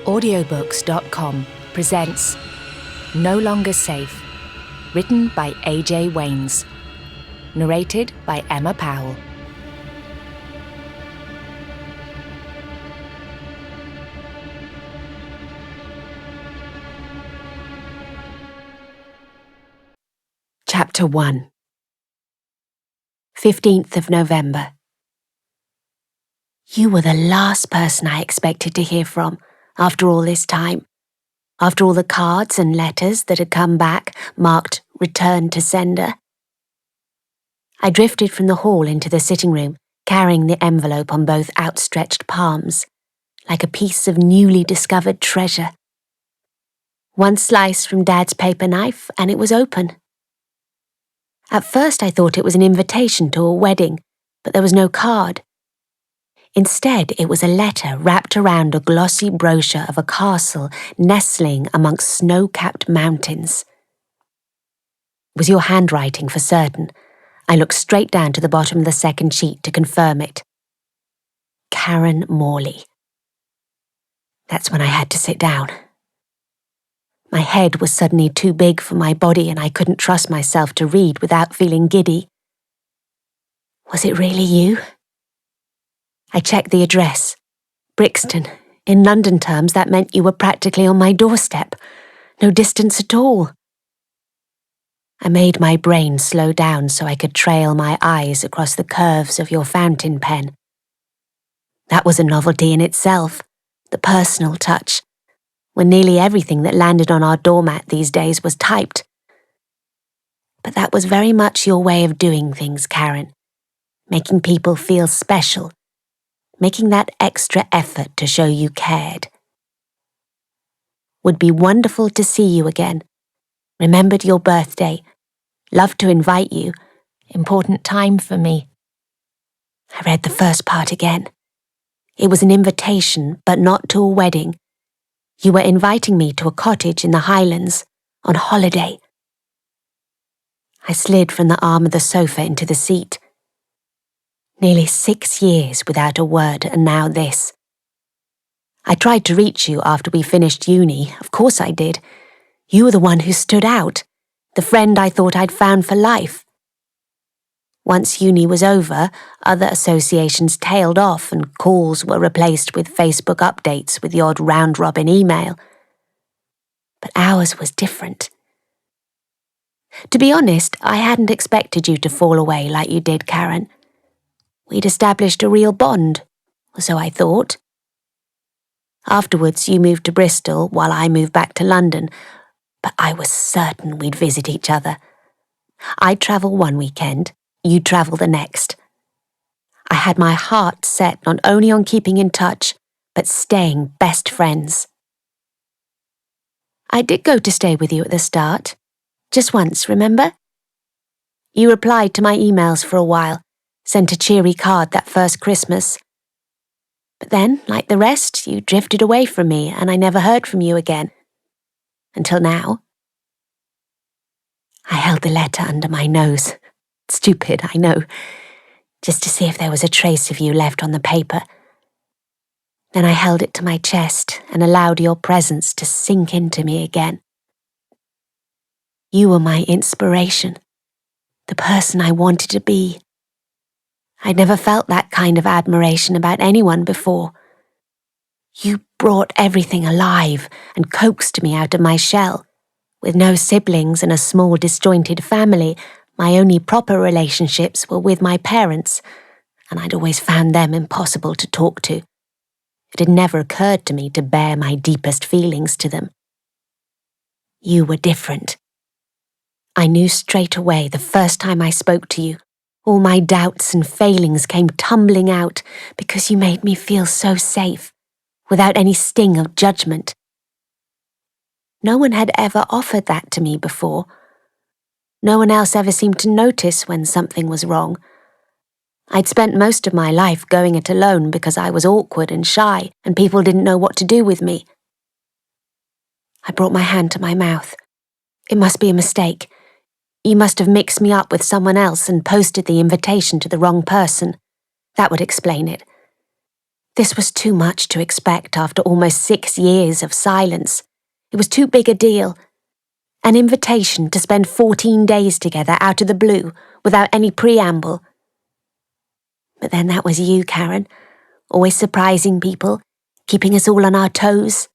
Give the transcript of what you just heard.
Audiobooks.com presents No Longer Safe, written by AJ Waines, narrated by Emma Powell. Chapter 1. 15th of November. You were the last person I expected to hear from after all this time, after all the cards and letters that had come back marked "Return to Sender." I drifted from the hall into the sitting room, carrying the envelope on both outstretched palms, like a piece of newly discovered treasure. One slice from Dad's paper knife and it was open. At first I thought it was an invitation to a wedding, but there was no card. Instead, it was a letter wrapped around a glossy brochure of a castle nestling amongst snow-capped mountains. It was your handwriting for certain. I looked straight down to the bottom of the second sheet to confirm it. Karen Morley. That's when I had to sit down. My head was suddenly too big for my body and I couldn't trust myself to read without feeling giddy. Was it really you? I checked the address. Brixton. In London terms, that meant you were practically on my doorstep. No distance at all. I made my brain slow down so I could trail my eyes across the curves of your fountain pen. That was a novelty in itself, the personal touch, when nearly everything that landed on our doormat these days was typed. But that was very much your way of doing things, Karen, making people feel special, making that extra effort to show you cared. Would be wonderful to see you again. Remembered your birthday. Love to invite you. Important time for me. I read the first part again. It was an invitation, but not to a wedding. You were inviting me to a cottage in the Highlands, on holiday. I slid from the arm of the sofa into the seat. Nearly 6 years without a word, and now this. I tried to reach you after we finished uni, of course I did. You were the one who stood out, the friend I thought I'd found for life. Once uni was over, other associations tailed off and calls were replaced with Facebook updates with the odd round-robin email. But ours was different. To be honest, I hadn't expected you to fall away like you did, Karen. We'd established a real bond, or so I thought. Afterwards, you moved to Bristol while I moved back to London, but I was certain we'd visit each other. I'd travel one weekend, you'd travel the next. I had my heart set not only on keeping in touch, but staying best friends. I did go to stay with you at the start. Just once, remember? You replied to my emails for a while, sent a cheery card that first Christmas. But then, like the rest, you drifted away from me and I never heard from you again. Until now. I held the letter under my nose. Stupid, I know. Just to see if there was a trace of you left on the paper. Then I held it to my chest and allowed your presence to sink into me again. You were my inspiration, the person I wanted to be. I'd never felt that kind of admiration about anyone before. You brought everything alive and coaxed me out of my shell. With no siblings and a small disjointed family, my only proper relationships were with my parents, and I'd always found them impossible to talk to. It had never occurred to me to bare my deepest feelings to them. You were different. I knew straight away the first time I spoke to you. All my doubts and failings came tumbling out because you made me feel so safe, without any sting of judgment. No one had ever offered that to me before. No one else ever seemed to notice when something was wrong. I'd spent most of my life going it alone because I was awkward and shy and people didn't know what to do with me. I brought my hand to my mouth. It must be a mistake. You must have mixed me up with someone else and posted the invitation to the wrong person. That would explain it. This was too much to expect after almost 6 years of silence. It was too big a deal. An invitation to spend 14 days together out of the blue, without any preamble. But then that was you, Karen, always surprising people, keeping us all on our toes.